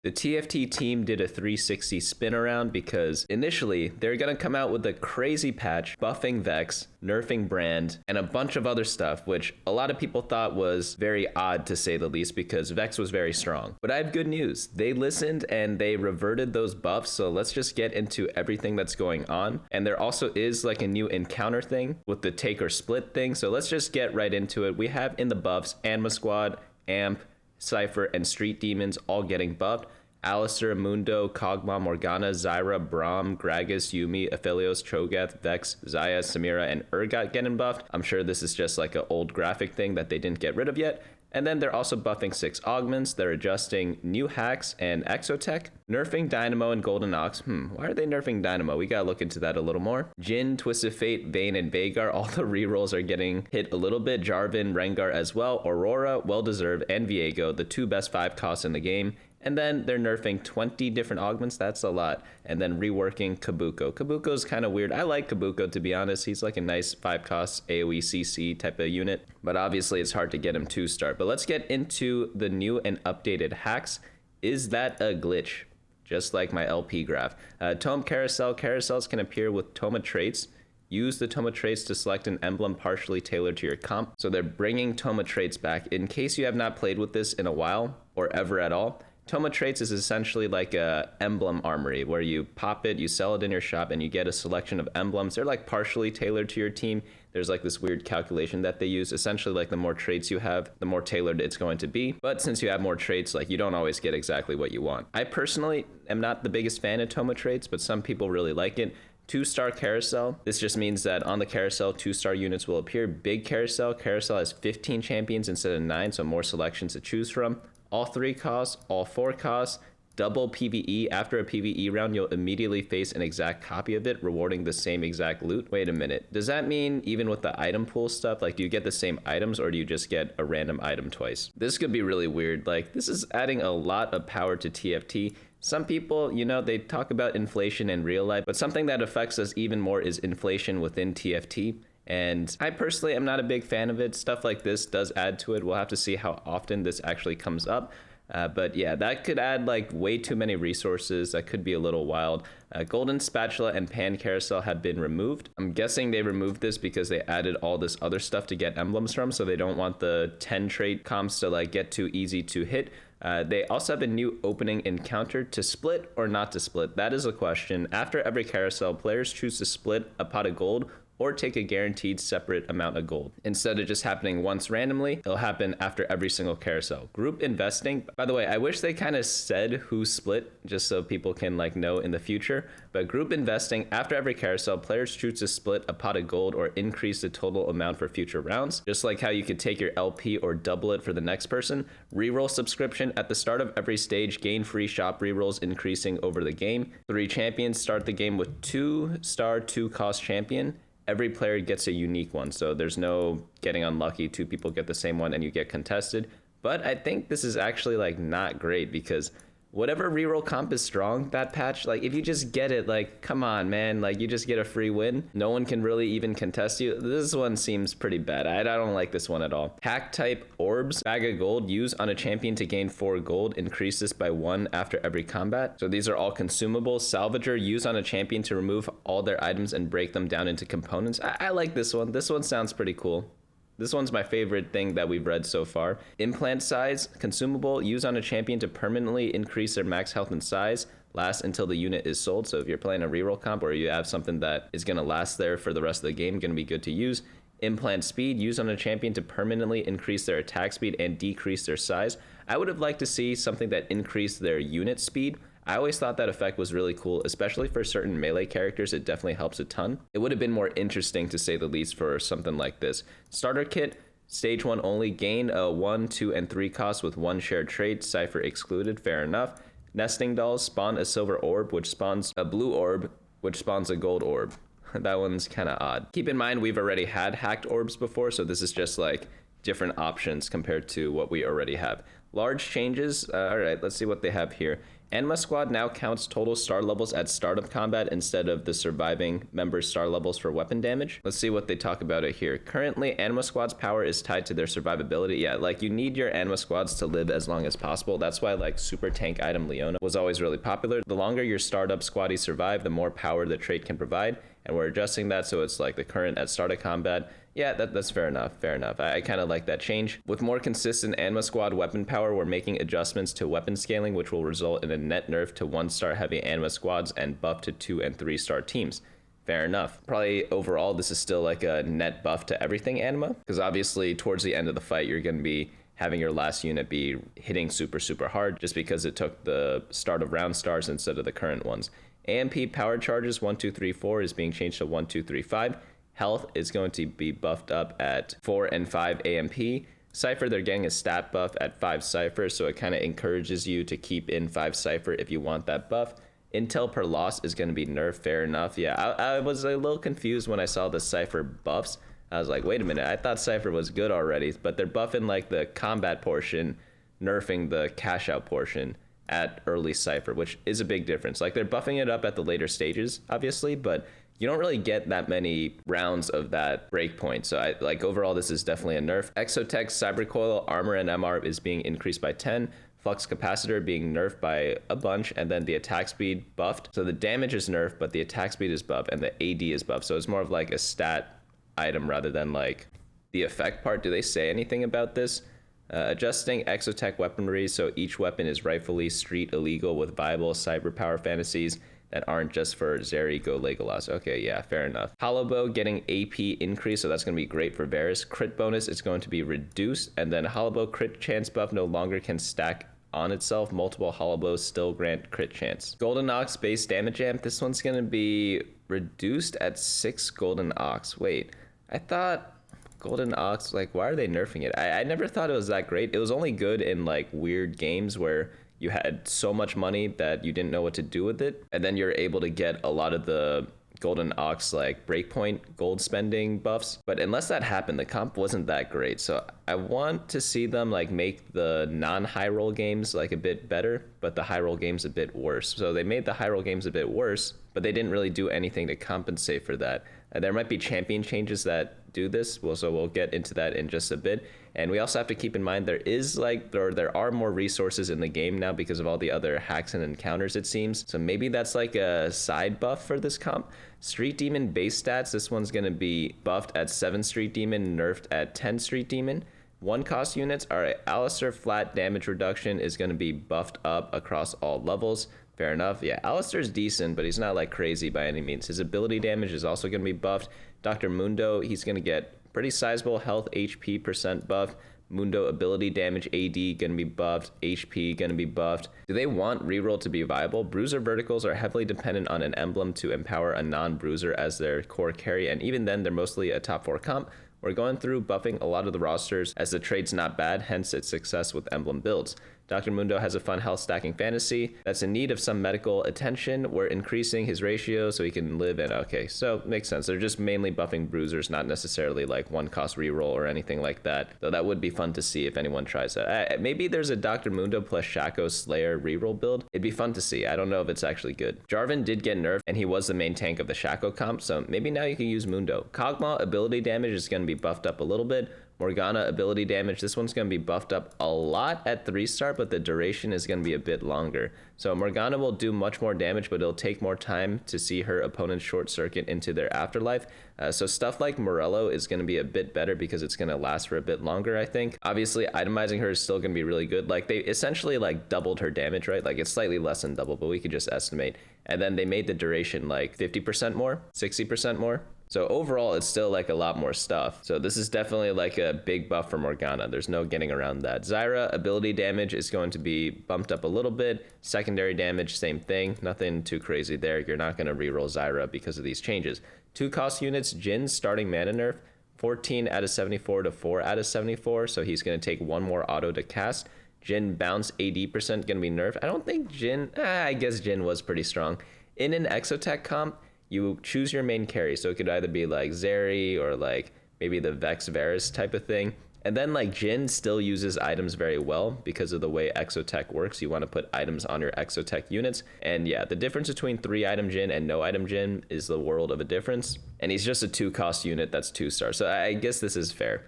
The TFT team did a 360 spin around because initially they're going to come out with a crazy patch buffing Vex, nerfing Brand, and a bunch of other stuff, which a lot of people thought was very odd to say the least because Vex was very strong. But I have good news. They listened and they reverted those buffs, so let's just get into everything that's going on. And there also is like a new encounter thing with the take or split thing, so let's just get right into it. We have in the buffs Anima Squad, Amp, Cypher, and Street Demons all getting buffed. Alistair, Mundo, Kog'Maw, Morgana, Zyra, Braum, Gragas, Yuumi, Aphelios, Cho'Gath, Vex, Xayah, Samira, and Urgot getting buffed. I'm sure this is just like an old graphic thing that they didn't get rid of yet. And then they're also buffing 6 augments. They're adjusting new hacks and exotech, nerfing Dynamo and Golden Ox. Why are they nerfing Dynamo? We gotta look into that a little more. Jhin, Twisted Fate, Vayne, and Veigar, all the rerolls are getting hit a little bit. Jarvan, Rengar as well. Aurora, well-deserved, and Viego, the 2 best 5 costs in the game. And then they're nerfing 20 different augments. That's a lot. And then reworking Kabuko. Kabuko's kind of weird. I like Kabuko, to be honest. He's like a nice 5 cost AoE CC type of unit. But obviously it's hard to get him 2-star. But let's get into the new and updated hacks. Is that a glitch? Just like my LP graph. Tome Carousel. Carousels can appear with Toma traits. Use the Toma traits to select an emblem partially tailored to your comp. So they're bringing Toma traits back. In case you have not played with this in a while or ever at all, Toma traits is essentially like a emblem armory where you pop it, you sell it in your shop, and you get a selection of emblems. They're like partially tailored to your team. There's like this weird calculation that they use. Essentially, like the more traits you have, the more tailored it's going to be. But since you have more traits, like you don't always get exactly what you want. I personally am not the biggest fan of Toma traits, but some people really like it. 2-star carousel. This just means that on the carousel, 2-star units will appear. Big carousel. Carousel has 15 champions instead of 9, so more selections to choose from. All 3 costs, all 4 costs, double PvE. After a PvE round, you'll immediately face an exact copy of it, rewarding the same exact loot. Wait a minute. Does that mean even with the item pool stuff, like do you get the same items or do you just get a random item twice? This could be really weird. Like this is adding a lot of power to TFT. Some people, you know, they talk about inflation in real life, but something that affects us even more is inflation within TFT. And I personally am not a big fan of it. Stuff like this does add to it. We'll have to see how often this actually comes up. But yeah, that could add like way too many resources. That could be a little wild. Golden Spatula and Pan Carousel have been removed. I'm guessing they removed this because they added all this other stuff to get emblems from, so they don't want the 10 trait comps to like get too easy to hit. They also have a new opening encounter to split or not to split. That is a question. After every carousel, players choose to split a pot of gold or take a guaranteed separate amount of gold. Instead of just happening once randomly, it'll happen after every single carousel. Group investing, by the way, I wish they kind of said who split just so people can like know in the future, but group investing, after every carousel, players choose to split a pot of gold or increase the total amount for future rounds. Just like how you could take your LP or double it for the next person. Reroll subscription, at the start of every stage, gain free shop rerolls increasing over the game. 3 champions, start the game with 2-star 2-cost champion. Every player gets a unique one, so there's no getting unlucky. 2 people get the same one and you get contested. But I think this is actually like not great because whatever reroll comp is strong, that patch, like if you just get it, like come on man, like you just get a free win. No one can really even contest you. This one seems pretty bad. I don't like this one at all. Hack type orbs, bag of gold, use on a champion to gain 4 gold, increase this by 1 after every combat. So these are all consumables. Salvager, use on a champion to remove all their items and break them down into components. I like this one. This one sounds pretty cool. This one's my favorite thing that we've read so far. Implant size, consumable, use on a champion to permanently increase their max health and size, last until the unit is sold. So if you're playing a reroll comp or you have something that is gonna last there for the rest of the game, gonna be good to use. Implant speed, use on a champion to permanently increase their attack speed and decrease their size. I would have liked to see something that increased their unit speed. I always thought that effect was really cool, especially for certain melee characters. It definitely helps a ton. It would have been more interesting to say the least for something like this. Starter kit, stage 1 only, gain a 1, 2, and 3 cost with 1 shared trait, Cypher excluded, fair enough. Nesting dolls, spawn a silver orb, which spawns a blue orb, which spawns a gold orb. That one's kind of odd. Keep in mind, we've already had hacked orbs before, so this is just like different options compared to what we already have. Large changes, all right, let's see what they have here. Anima Squad now counts total star levels at start of combat instead of the surviving member's star levels for weapon damage. Let's see what they talk about it here. Currently, Anima Squad's power is tied to their survivability. Yeah, like you need your Anima Squads to live as long as possible. That's why like super tank item Leona was always really popular. The longer your startup squaddies survive, the more power the trait can provide. And we're adjusting that so it's like the current at start of combat. Yeah, that's fair enough. I kind of like that change. With more consistent Anima Squad weapon power, we're making adjustments to weapon scaling, which will result in a net nerf to 1-star heavy Anima Squads and buff to 2 and 3-star teams. Fair enough. Probably overall, this is still like a net buff to everything Anima, because obviously towards the end of the fight, you're going to be having your last unit be hitting super hard just because it took the start of round stars instead of the current ones. AMP power charges 1, 2, 3, 4 is being changed to 1, 2, 3, 5. Health is going to be buffed up at 4 and 5 AMP. Cypher, they're getting a stat buff at 5 Cypher, so it kind of encourages you to keep in 5 Cypher if you want that buff. Intel per loss is going to be nerfed, fair enough. Yeah, I was a little confused when I saw the Cypher buffs. I was like, wait a minute, I thought Cypher was good already, but they're buffing like the combat portion, nerfing the cash out portion at early Cypher, which is a big difference. Like they're buffing it up at the later stages, obviously, but you don't really get that many rounds of that breakpoint. So overall, this is definitely a nerf. Exotech, Cybercoil, Armor, and MR is being increased by 10. Flux Capacitor being nerfed by a bunch, and then the attack speed buffed. So the damage is nerfed, but the attack speed is buffed, and the AD is buffed. So it's more of like a stat item rather than like the effect part. Do they say anything about this? Adjusting Exotech weaponry so each weapon is rightfully street illegal with viable cyber power fantasies that aren't just for Zeri, Go, Legolas. Okay, yeah, fair enough. Hollow Bow getting AP increase, so that's going to be great for Varus. Crit bonus is going to be reduced, and then Hollow Bow crit chance buff no longer can stack on itself. Multiple Hollow Bows still grant crit chance. Golden Ox base damage amp, this one's going to be reduced at 6 Golden Ox. Wait, I thought Golden Ox, like, why are they nerfing it? I never thought it was that great. It was only good in like weird games where you had so much money that you didn't know what to do with it, and then you're able to get a lot of the Golden Ox like breakpoint gold spending buffs. But unless that happened, the comp wasn't that great. So I want to see them like make the non-high roll games like a bit better, but the high roll games a bit worse. So they made the high roll games a bit worse, but they didn't really do anything to compensate for that. There might be champion changes that do this. So we'll get into that in just a bit. And we also have to keep in mind there are more resources in the game now because of all the other hacks and encounters, it seems. So maybe that's like a side buff for this comp. Street Demon base stats, this one's going to be buffed at 7 Street Demon, nerfed at 10 Street Demon. 1 cost units, all right, Alistair flat damage reduction is going to be buffed up across all levels. Fair enough. Yeah, Alistair's decent, but he's not like crazy by any means. His ability damage is also going to be buffed. Dr. Mundo, he's going to get pretty sizable health HP percent buff. Mundo ability damage AD going to be buffed. HP going to be buffed. Do they want reroll to be viable? Bruiser verticals are heavily dependent on an emblem to empower a non-bruiser as their core carry, and even then they're mostly a top 4 comp. We're going through buffing a lot of the rosters as the trade's not bad, hence its success with emblem builds. Dr. Mundo has a fun health stacking fantasy that's in need of some medical attention. We're increasing his ratio so he can live in. Okay, so makes sense. They're just mainly buffing bruisers, not necessarily like 1 cost reroll or anything like that. Though that would be fun to see if anyone tries that. Maybe there's a Dr. Mundo plus Shaco Slayer reroll build. It'd be fun to see. I don't know if it's actually good. Jarvan did get nerfed and he was the main tank of the Shaco comp, so maybe now you can use Mundo. Kog'Maw ability damage is going to be buffed up a little bit. Morgana ability damage, this one's going to be buffed up a lot at 3-star, but the duration is going to be a bit longer. So Morgana will do much more damage, but it'll take more time to see her opponents short circuit into their afterlife. So stuff like Morello is going to be a bit better because it's going to last for a bit longer, I think. Obviously, itemizing her is still going to be really good. Like they essentially like doubled her damage, right? Like it's slightly less than double, but we could just estimate. And then they made the duration like 50% more, 60% more. So overall, it's still like a lot more stuff. So this is definitely like a big buff for Morgana. There's no getting around that. Zyra ability damage is going to be bumped up a little bit. Secondary damage, same thing. Nothing too crazy there. You're not going to reroll Zyra because of these changes. 2 cost units, Jin's starting mana nerf, 14 out of 74 to 4 out of 74. So he's going to take 1 more auto to cast. Jhin bounce AD percent going to be nerfed. I don't think Jhin, I guess Jhin was pretty strong. In an Exotech comp, you choose your main carry, so it could either be like Zeri or like maybe the Vex Varus type of thing, And then like Jin still uses items very well because of the way Exotech works. You want to put items on your Exotech units. And yeah, the difference between 3 item Jin and no item Jin is the world of a difference. And he's just a 2 cost unit that's 2 star. So I guess this is fair.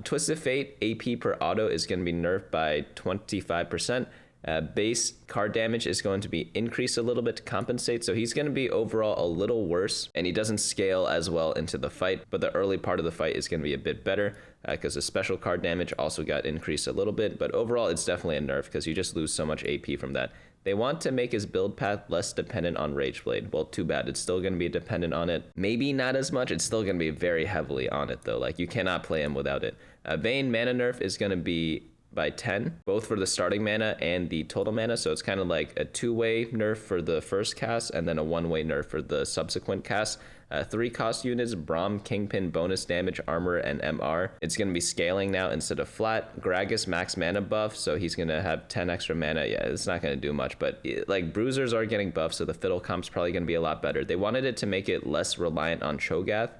Twisted Fate AP per auto is going to be nerfed by 25%. Base card damage is going to be increased a little bit to compensate, so he's going to be overall a little worse, and he doesn't scale as well into the fight, but the early part of the fight is going to be a bit better because the special card damage also got increased a little bit, but overall it's definitely a nerf because you just lose so much AP from that. They want to make his build path less dependent on Rageblade. Well, too bad. It's still going to be dependent on it. Maybe not as much. It's still going to be very heavily on it, though. Like, you cannot play him without it. Vayne mana nerf is going to be by 10, both for the starting mana and the total mana. So it's kind of like a 2-way nerf for the first cast and then a 1-way nerf for the subsequent cast. 3 cost units, Braum, Kingpin, bonus damage, armor, and MR. It's going to be scaling now instead of flat. Gragas max mana buff, so he's going to have 10 extra mana. Yeah, it's not going to do much, but like bruisers are getting buffed, so the fiddle comp's probably going to be a lot better. They wanted it to make it less reliant on Cho'Gath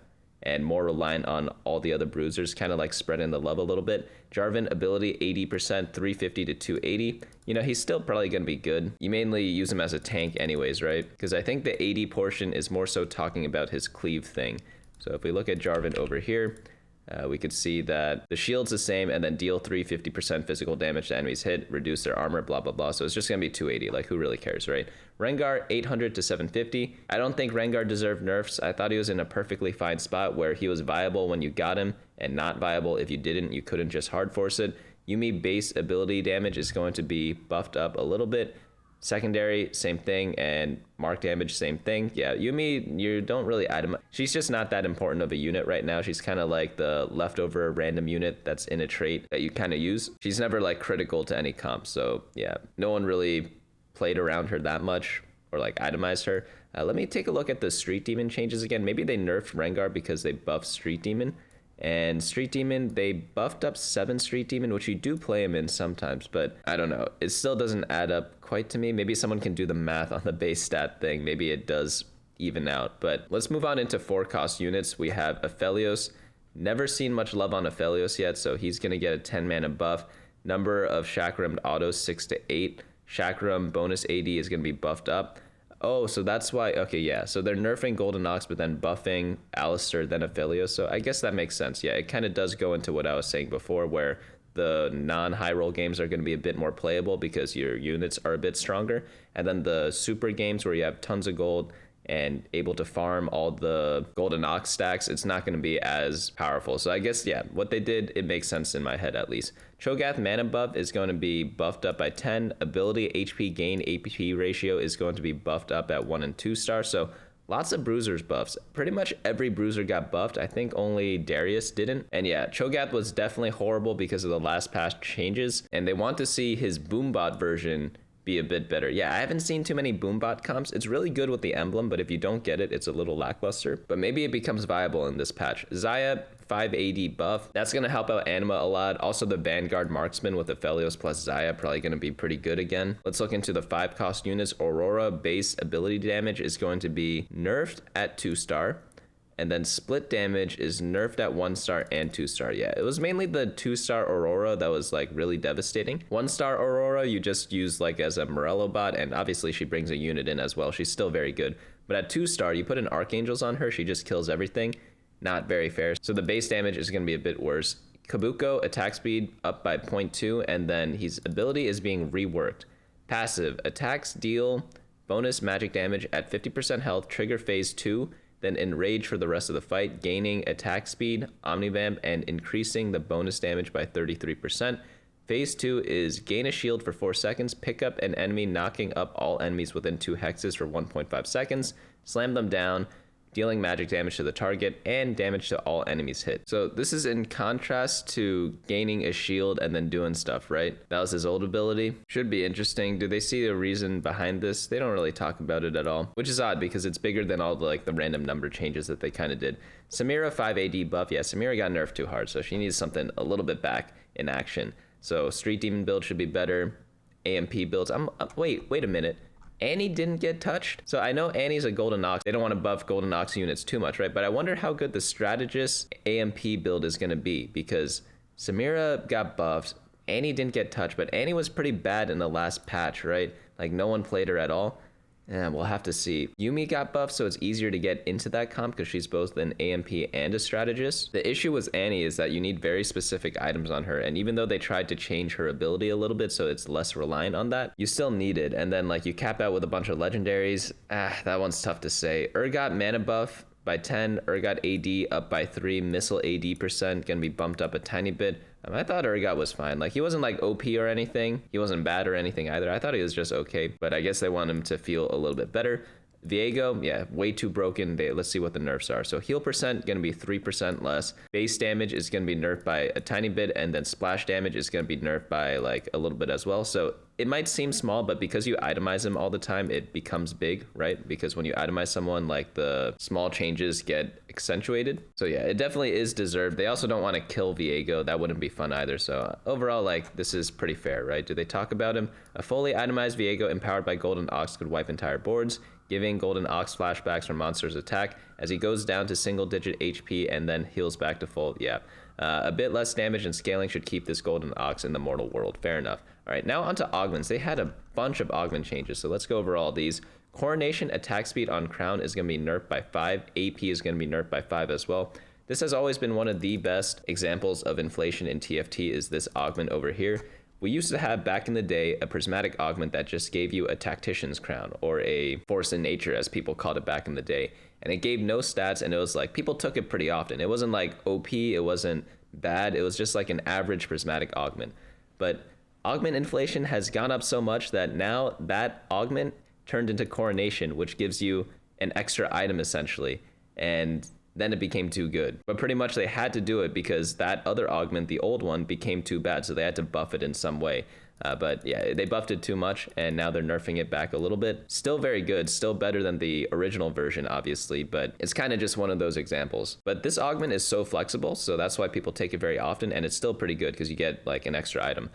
and more reliant on all the other bruisers, kind of like spreading the love a little bit. Jarvan ability 80%, 350 to 280. You know, he's still probably going to be good. You mainly use him as a tank anyways, right? Because I think the 80 portion is more so talking about his cleave thing. So if we look at Jarvan over here, we could see that the shield's the same, and then deal 350% physical damage to enemies hit, reduce their armor, blah, blah, blah. So it's just going to be 280. Like, who really cares, right? Rengar, 800 to 750. I don't think Rengar deserved nerfs. I thought he was in a perfectly fine spot where he was viable when you got him and not viable if you didn't. You couldn't just hard force it. Yuumi base ability damage is going to be buffed up a little bit. Secondary, same thing, and mark damage, same thing. Yeah, Yuumi, you don't really item. She's just not that important of a unit right now. She's kind of like the leftover random unit that's in a trait that you kind of use. She's never like critical to any comp, so yeah, no one really played around her that much or like itemized her. Let me take a look at the Street Demon changes again. Maybe they nerfed Rengar because they buffed Street Demon. And Street Demon, they buffed up 7 Street Demon, which you do play him in sometimes, but I don't know. It still doesn't add up quite to me. Maybe someone can do the math on the base stat thing. Maybe it does even out. But let's move on into 4 cost units. We have Aphelios. Never seen much love on Aphelios yet, so he's going to get a 10 mana buff. Number of Chakram autos 6 to 8. Chakram bonus AD is going to be buffed up. Oh, so that's why, okay, yeah. So they're nerfing Golden Ox, but then buffing Alistair, then Aphelios. So I guess that makes sense. Yeah, it kind of does go into what I was saying before, where the non-high roll games are going to be a bit more playable because your units are a bit stronger. And then the super games where you have tons of gold and able to farm all the Golden Ox stacks, it's not going to be as powerful. So I guess, yeah, what they did, it makes sense in my head at least. Cho'Gath mana buff is going to be buffed up by 10. Ability HP gain AP ratio is going to be buffed up at 1 and 2 star. So lots of bruisers buffs. Pretty much every bruiser got buffed. I think only Darius didn't. And yeah, Cho'Gath was definitely horrible because of the last patch changes. And they want to see his Boombot version be a bit better. Yeah, I haven't seen too many Boombot comps. It's really good with the emblem, but if you don't get it, it's a little lackluster. But maybe it becomes viable in this patch. Xayah, 5 AD buff. That's going to help out Anima a lot. Also, the Vanguard Marksman with Aphelios plus Xayah probably going to be pretty good again. Let's look into the 5 cost units. Aurora base ability damage is going to be nerfed at 2 star. And then split damage is nerfed at 1 star and 2 star. Yeah, it was mainly the 2 star Aurora that was like really devastating. 1 star Aurora, you just use like as a Morello bot, and obviously she brings a unit in as well. She's still very good. But at 2 star, you put an Archangels on her, she just kills everything. Not very fair. So the base damage is going to be a bit worse. Kabuko, attack speed up by 0.2, and then his ability is being reworked. Passive, attacks deal bonus magic damage at 50% health, trigger phase 2, then enrage for the rest of the fight, gaining attack speed, omnivamp, and increasing the bonus damage by 33%. Phase 2 is gain a shield for 4 seconds, pick up an enemy, knocking up all enemies within 2 hexes for 1.5 seconds, slam them down, dealing magic damage to the target, and damage to all enemies hit. So this is in contrast to gaining a shield and then doing stuff, right? That was his old ability. Should be interesting. Do they see a reason behind this? They don't really talk about it at all, which is odd because it's bigger than all the like the random number changes that they kind of did. Samira 5 AD buff. Yeah, Samira got nerfed too hard, so she needs something a little bit back in action. So Street Demon build should be better. AMP builds. Wait a minute. Annie didn't get touched. So I know Annie's a Golden Ox. They don't want to buff Golden Ox units too much, right? But I wonder how good the Strategist AMP build is going to be, because Samira got buffed. Annie didn't get touched, but Annie was pretty bad in the last patch, right? Like no one played her at all. And we'll have to see. Yumi got buffed, so it's easier to get into that comp because she's both an AMP and a strategist. The issue with Annie is that you need very specific items on her, and even though they tried to change her ability a little bit so it's less reliant on that, you still need it. And then like you cap out with a bunch of legendaries. That one's tough to say. Got mana buff by 10, got AD up by 3, missile AD percent gonna be bumped up a tiny bit. I thought got was fine. Like he wasn't like OP or anything. He wasn't bad or anything either. I thought he was just okay, but I guess they want him to feel a little bit better. Viego, yeah, way too broken. Let's see what the nerfs are. So heal percent gonna be 3% less. Base damage is gonna be nerfed by a tiny bit, and then splash damage is gonna be nerfed by like a little bit as well. So it might seem small, but because you itemize them all the time, it becomes big, right? Because when you itemize someone, like the small changes get accentuated. So yeah, it definitely is deserved. They also don't want to kill Viego. That wouldn't be fun either. So overall, like this is pretty fair, right? Do they talk about him? A fully itemized Viego empowered by Golden Ox could wipe entire boards, giving Golden Ox flashbacks from monsters' attack as he goes down to single-digit HP and then heals back to full. Yeah. A bit less damage and scaling should keep this Golden Ox in the mortal world. Fair enough. All right, now onto augments. They had a bunch of augment changes, so let's go over all these. Coronation attack speed on Crown is going to be nerfed by 5. AP is going to be nerfed by 5 as well. This has always been one of the best examples of inflation in TFT is this augment over here. We used to have back in the day a prismatic augment that just gave you a tactician's crown, or a force in nature as people called it back in the day. And it gave no stats, and it was like people took it pretty often. It wasn't like OP, it wasn't bad, it was just like an average prismatic augment. But augment inflation has gone up so much that now that augment turned into coronation, which gives you an extra item essentially. And then it became too good. But pretty much they had to do it because that other augment, the old one, became too bad. So they had to buff it in some way. But yeah, they buffed it too much and now they're nerfing it back a little bit. Still very good, still better than the original version, obviously, but it's kind of just one of those examples. But this augment is so flexible, so that's why people take it very often, and it's still pretty good because you get like an extra item.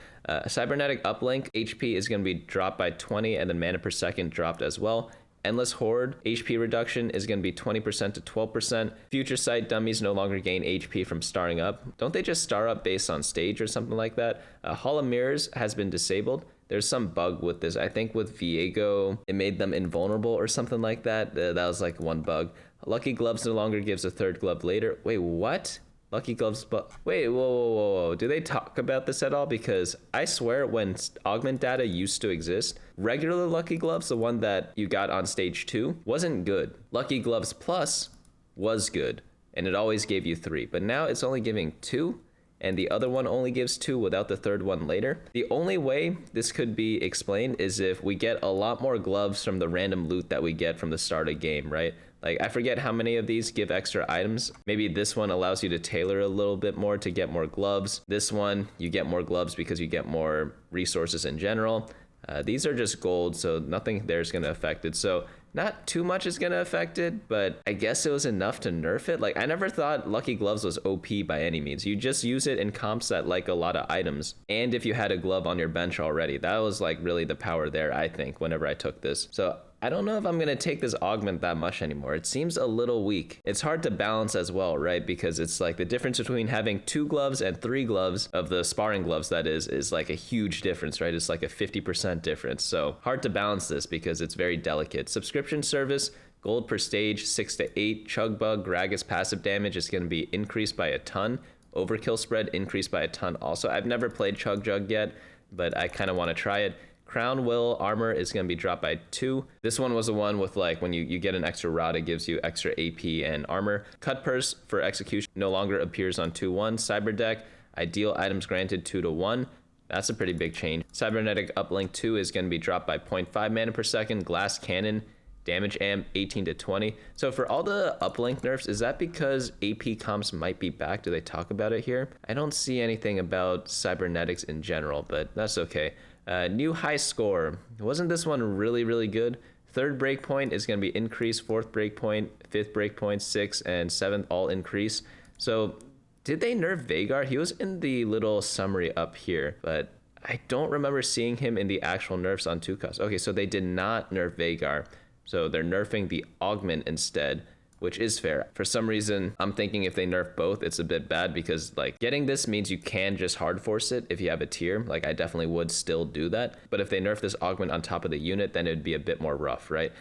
Cybernetic uplink, HP is going to be dropped by 20 and then mana per second dropped as well. Endless Horde, HP reduction is going to be 20% to 12%. Future Sight dummies no longer gain HP from starring up. Don't they just star up based on stage or something like that? Hall of Mirrors has been disabled. There's some bug with this. I think with Viego, it made them invulnerable or something like that. That was like one bug. Lucky Gloves no longer gives a third glove later. Wait, what? Lucky Gloves, but wait, whoa. Do they talk about this at all? Because I swear when augment data used to exist, regular Lucky Gloves, the one that you got on stage 2, wasn't good. Lucky Gloves Plus was good, and it always gave you 3, but now it's only giving 2, and the other one only gives 2 without the third one later. The only way this could be explained is if we get a lot more gloves from the random loot that we get from the start of game, right? Like, I forget how many of these give extra items. Maybe this one allows you to tailor a little bit more to get more gloves. This one, you get more gloves because you get more resources in general. These are just gold, so nothing there is going to affect it. So not too much is going to affect it, but I guess it was enough to nerf it. Like, I never thought Lucky Gloves was OP by any means. You just use it in comps that like a lot of items. And if you had a glove on your bench already, that was like really the power there, I think, whenever I took this. So I don't know if I'm going to take this augment that much anymore. It seems a little weak. It's hard to balance as well, right? Because it's like the difference between having 2 gloves and 3 gloves of the sparring gloves, that is like a huge difference, right? It's like a 50% difference. So hard to balance this because it's very delicate. Subscription service, gold per stage, 6 to 8. Chugbug, Gragas passive damage is going to be increased by a ton. Overkill spread increased by a ton also. I've never played Chug Jug yet, but I kind of want to try it. Crown Will armor is going to be dropped by 2. This one was the one with like when you get an extra rod, it gives you extra AP and armor. Cut Purse for execution no longer appears on 2-1. Cyber Deck, ideal items granted 2 to 1. That's a pretty big change. Cybernetic Uplink 2 is going to be dropped by 0.5 mana per second. Glass Cannon, damage amp 18 to 20. So for all the uplink nerfs, is that because AP comps might be back? Do they talk about it here? I don't see anything about cybernetics in general, but that's okay. New high score. Wasn't this one really good? Third breakpoint is going to be increased. Fourth breakpoint, fifth breakpoint, sixth, and seventh all increase. So did they nerf Veigar? He was in the little summary up here, but I don't remember seeing him in the actual nerfs on 2 cost. Okay, so they did not nerf Veigar. So they're nerfing the augment instead. which is fair. For some reason, I'm thinking if they nerf both, it's a bit bad because like getting this means you can just hard force it if you have a tier. Like I definitely would still do that. But if they nerf this augment on top of the unit, then it'd be a bit more rough, right?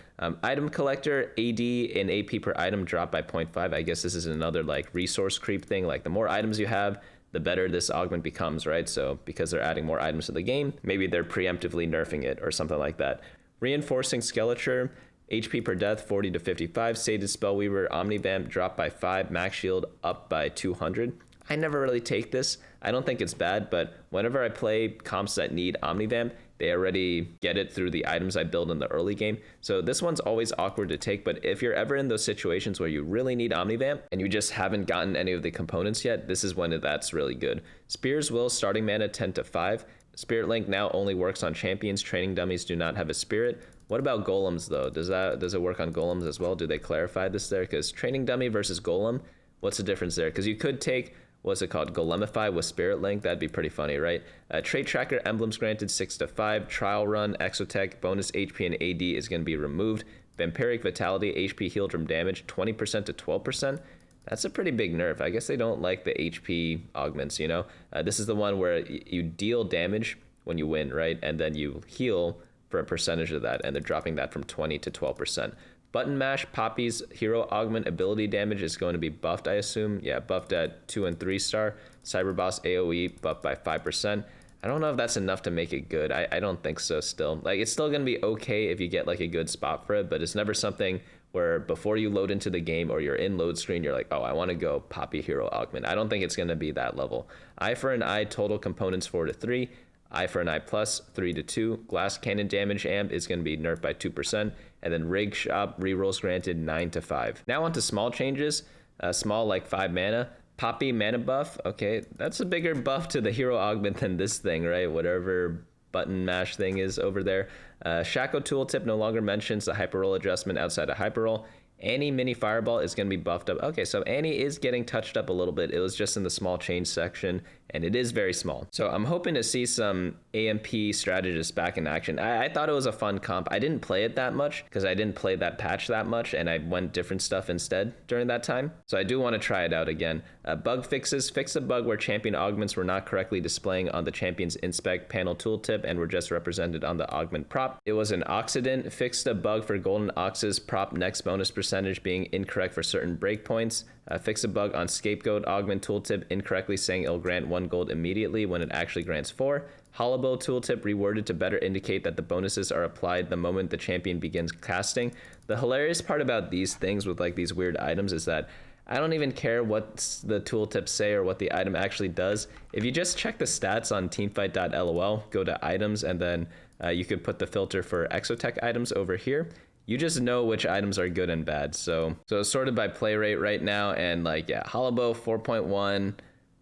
Item collector, AD and AP per item drop by 0.5. I guess this is another like resource creep thing. Like the more items you have, the better this augment becomes, right? So because they're adding more items to the game, maybe they're preemptively nerfing it or something like that. Reinforcing Skeleture, HP per death 40 to 55. Sated Spellweaver, Omnivamp drop by 5. Max Shield up by 200. I never really take this. I don't think it's bad, but whenever I play comps that need Omnivamp, they already get it through the items I build in the early game. So this one's always awkward to take, but if you're ever in those situations where you really need Omnivamp and you just haven't gotten any of the components yet, this is when that's really good. Spear's Will, starting mana 10 to 5. Spirit Link now only works on champions. Training dummies do not have a spirit. What about golems though? Does it work on golems as well? Do they clarify this there? Because training dummy versus golem, what's the difference there? Because you could take, what's it called, Golemify with Spirit Link. That'd be pretty funny, right? Trait tracker, emblems granted 6 to 5. Trial run, Exotech, bonus HP and AD is going to be removed. Vampiric Vitality, HP healed from damage 20% to 12%. That's a pretty big nerf. I guess they don't like the HP augments, you know? This is the one where you deal damage when you win, right? And then you heal for a percentage of that, and they're dropping that from 20 to 12%. Button Mash, Poppy's hero augment ability damage is going to be buffed, I assume. Yeah, buffed at 2 and 3 star. Cyberboss AoE buffed by 5%. I don't know if that's enough to make it good. I don't think so still. Like, it's still going to be okay if you get like a good spot for it, but it's never something where before you load into the game or you're in load screen, you're like, oh, I want to go Poppy hero augment. I don't think it's going to be that level. Eye for an Eye, total components 4 to 3. Eye for an Eye plus 3 to 2. Glass cannon damage amp is going to be nerfed by 2%. And then rig shop rerolls granted 9 to 5. Now on to small changes. Small like 5 mana. Poppy mana buff. Okay, that's a bigger buff to the hero augment than this thing, right? Whatever button mash thing is over there. Shaco tooltip no longer mentions the hyper roll adjustment outside of hyper roll. Annie mini fireball is going to be buffed up. Okay, so Annie is getting touched up a little bit. It was just in the small change section, and it is very small. So I'm hoping to see some AMP strategists back in action. I thought it was a fun comp. I didn't play it that much because I didn't play that patch that much, and I went different stuff instead during that time. So I do want to try it out again. Bug fixes. Fix a bug where champion augments were not correctly displaying on the champion's inspect panel tooltip and were just represented on the augment prop. It was an Occident. Fixed a bug for Golden Ox's prop next bonus percentage being incorrect for certain breakpoints. Fix a bug on Scapegoat augment tooltip incorrectly saying it'll grant 1 gold immediately when it actually grants 4. Hollowbow tooltip reworded to better indicate that the bonuses are applied the moment the champion begins casting. The hilarious part about these things with like these weird items is that I don't even care what the tooltips say or what the item actually does. If you just check the stats on teamfight.lol, go to items, and then you could put the filter for Exotech items over here. You just know which items are good and bad. So it's sorted by play rate right now, and like, yeah, Hollowbow 4.1,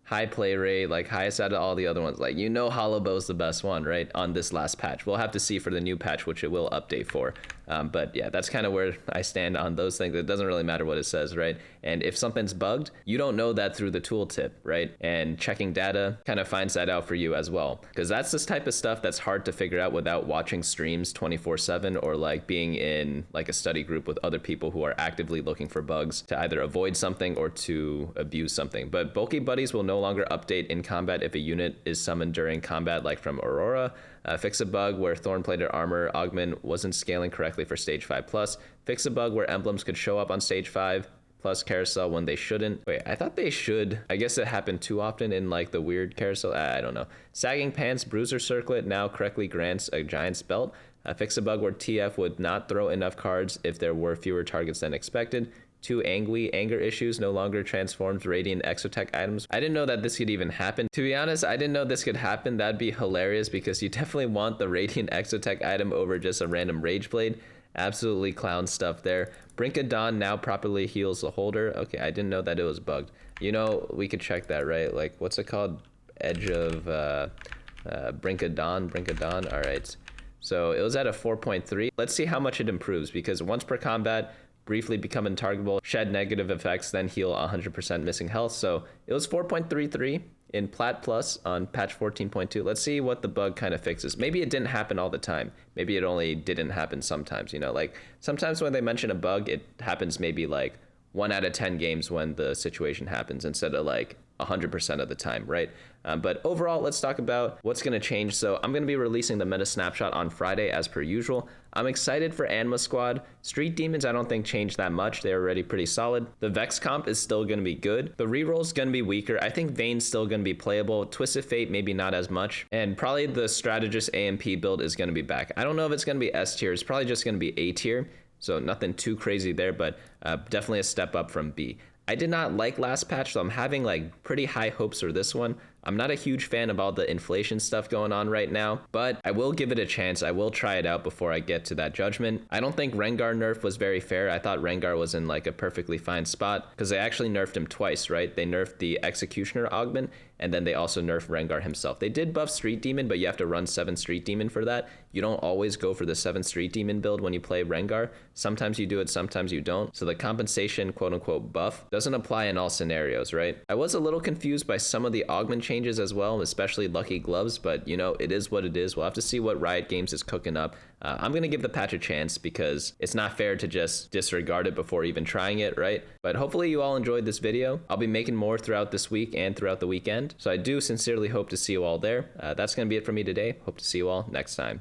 high play rate, like highest out of all the other ones. Like, you know, Hollowbow's the best one, right, on this last patch. We'll have to see for the new patch, which it will update for. But yeah, that's kind of where I stand on those things. It doesn't really matter what it says, right? And if something's bugged, you don't know that through the tooltip, right? And checking data kind of finds that out for you as well, because that's this type of stuff that's hard to figure out without watching streams 24/7 or like being in like a study group with other people who are actively looking for bugs to either avoid something or to abuse something. But bulky buddies will no longer update in combat if a unit is summoned during combat, like from Aurora. Fix a bug where Thorn-plated armor augment wasn't scaling correctly for stage 5+. Fix a bug where emblems could show up on stage 5 plus carousel when they shouldn't. Wait, I thought they should. I guess it happened too often in like the weird carousel. I don't know. Sagging pants, bruiser circlet now correctly grants a giant's belt. Fix a bug where TF would not throw enough cards if there were fewer targets than expected. 2 anger issues no longer transforms radiant exotech items. I didn't know that this could even happen. To be honest, I didn't know this could happen. That'd be hilarious because you definitely want the radiant exotech item over just a random rage blade. Absolutely clown stuff there. Brink of Dawn now properly heals the holder. Okay, I didn't know that it was bugged. You know, we could check that, right? Like, what's it called? Edge of Brink of Dawn. All right. So it was at a 4.3. Let's see how much it improves, because once per combat, briefly become untargetable, shed negative effects, then heal 100% missing health. So it was 4.33 in Plat Plus on patch 14.2. Let's see what the bug kind of fixes. Maybe it didn't happen all the time. Maybe it only didn't happen sometimes, you know, like sometimes when they mention a bug, it happens maybe like 1 out of 10 games when the situation happens instead of like 100% of the time, right? But overall, let's talk about what's going to change. So I'm going to be releasing the meta snapshot on Friday as per usual. I'm excited for Anima Squad. Street Demons I don't think changed that much. They're already pretty solid. The Vex comp is still going to be good. The reroll's going to be weaker. I think Vayne's still going to be playable. Twisted Fate maybe not as much. And probably the Strategist AMP build is going to be back. I don't know if it's going to be S tier. It's probably just going to be A tier. So nothing too crazy there, but definitely a step up from B. I did not like last patch, so I'm having like pretty high hopes for this one. I'm not a huge fan of all the inflation stuff going on right now, but I will give it a chance. I will try it out before I get to that judgment. I don't think Rengar nerf was very fair. I thought Rengar was in like a perfectly fine spot because they actually nerfed him twice, right? They nerfed the Executioner augment, and then they also nerfed Rengar himself. They did buff Street Demon, but you have to run 7 Street Demon for that. You don't always go for the 7 Street Demon build when you play Rengar. Sometimes you do it, sometimes you don't. So the compensation, quote unquote, buff doesn't apply in all scenarios, right? I was a little confused by some of the augment changes as well, especially Lucky Gloves, but you know, it is what it is. We'll have to see what Riot Games is cooking up. I'm going to give the patch a chance because it's not fair to just disregard it before even trying it, right? But hopefully you all enjoyed this video. I'll be making more throughout this week and throughout the weekend. So I do sincerely hope to see you all there. That's going to be it for me today. Hope to see you all next time.